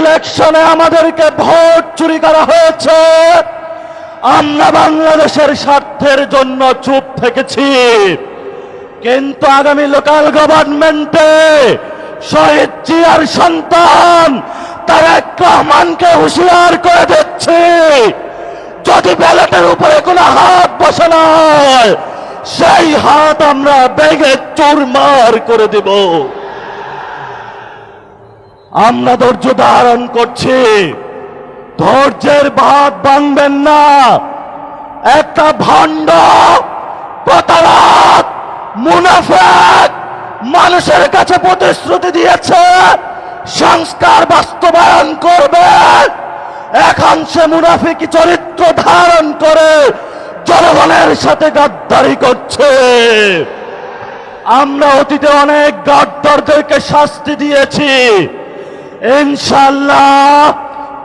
ইলেকশনে আমাদেরকে ভোট চুরি করা হয়েছে, আমরা বাংলাদেশের স্বার্থের জন্য চুপ থেকেছি। কিন্তু আগামী লোকাল গভর্নমেন্টে শহীদ জিয়ার সন্তান তারেক রহমানকে হুঁশিয়ার করে দিচ্ছে, যদি ব্যালটের উপরে কোনো হাত বসে নয়, সেই হাত আমরা ভেঙে চুরমার করে দেব। আমরা ধৈর্য ধারণ করছি, ধৈর্যের বাঁধ ভাঙবেন না। একটা ভণ্ড, প্রতারক, মুনাফিক মানুষের কাছে প্রতিশ্রুতি দিয়েছে সংস্কার বাস্তবায়ন করবে, এখন সে মুনাফিকি চরিত্র ধারণ করে জনগণের সাথে গাদ্দারি করছে। আমরা অতীতে অনেক গাদ্দারদেরকে শাস্তি দিয়েছি। ইনশাআল্লাহ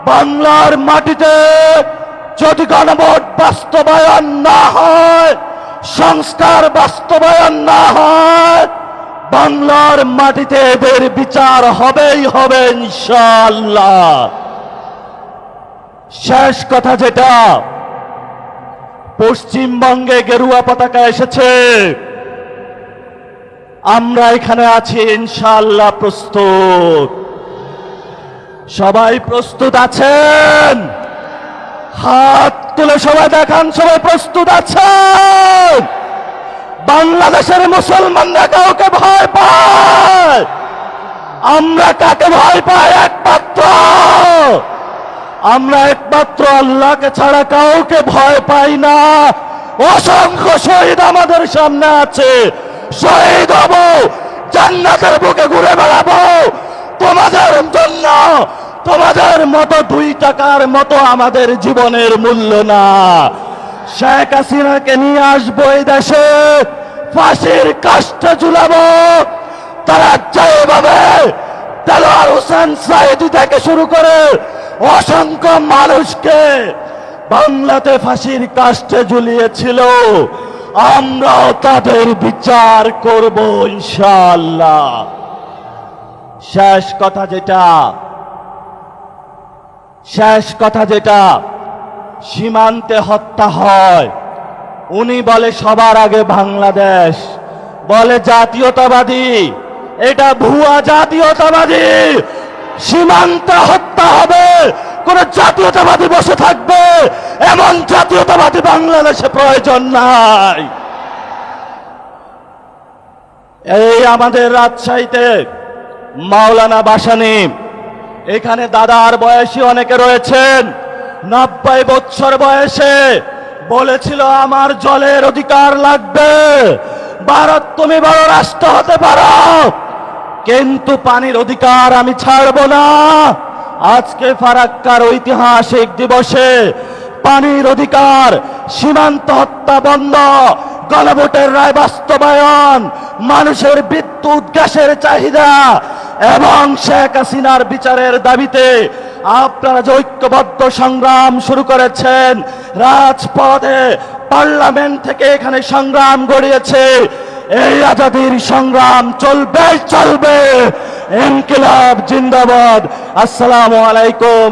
বাংলার মাটিতে যদি গণভোট বাস্তবায়ন না হয়, সংস্কার বাস্তবায়ন না হয়, বাংলার মাটিতে এদের বিচার হবেই হবে ইনশাআল্লাহ। শেষ কথা যেটা, পশ্চিমবঙ্গে গেরুয়া পতাকা এসেছে, আমরা এখানে আছি ইনশাআল্লাহ প্রস্তুত। সবাই প্রস্তুত আছেন? হাত তুলে সবাই দেখান, সবাই প্রস্তুত আছেন? বাংলাদেশের মুসলমানরা কাউকে ভয় পায়? আমরা কাকে ভয় পাই? আমরা একমাত্র আল্লাহকে ছাড়া কাউকে ভয় পাই না। অসংখ্য শহীদ আমাদের সামনে আছে, শহীদ হব, জান্নাতের বুকে ঘুরে বেড়াবো তোমাদের জন্য। তোমাদের মতো 2 টাকার মতো আমাদের জীবনের মূল্য না। শেখ হাসিনাকে নিয়ে আসবো এই দেশে, ফাঁসির কাষ্ঠে ঝুলাবো। তারা যেভাবে দেলোয়ার হোসেন সাঈদী থেকে শুরু করে অসংখ্য মানুষকে বাংলাতে ফাঁসির কাষ্ঠে ঝুলিয়েছিল, আমরাও তাদের বিচার করব ইনশাআল্লাহ। শেষ কথা যেটা, সীমান্তে হত্যা হয়, উনি বলে সবার আগে বাংলাদেশ, বলে জাতীয়তাবাদী, এটা ভুয়া জাতীয়তাবাদী। সীমান্তে হত্যা হবে, কোন জাতীয়তাবাদী বসে থাকবে, এমন জাতীয়তাবাদী বাংলাদেশে প্রয়োজন নাই। এই আমাদের রাজশাহীতে মাওলানা ভাসানী, এখানে দাদার বয়সী অনেকে রয়েছেন, 90 বছর বয়সে বলেছিল আমার জলের অধিকার লাগবে, ভারত তুমি বড় রাষ্ট্র হতে পারো, কিন্তু পানির অধিকার আমি ছাড়বো না। আজকে ফারাক্কার ঐতিহাসিক দিবসে পানির অধিকার, সীমান্ত হত্যা বন্ধ, গণভোটের রায় বাস্তবায়ন, মানুষের বিদ্যুৎ গ্যাসের চাহিদা এবং শেখ হাসিনার বিচারের দাবিতে আপনারা যে ঐক্যবদ্ধ সংগ্রাম শুরু করেছেন, রাজপথে, পার্লামেন্ট থেকে এখানে সংগ্রাম গড়িয়েছে, এই আজাদির সংগ্রাম চলবে। ইনকিলাব জিন্দাবাদ। আসসালামু আলাইকুম।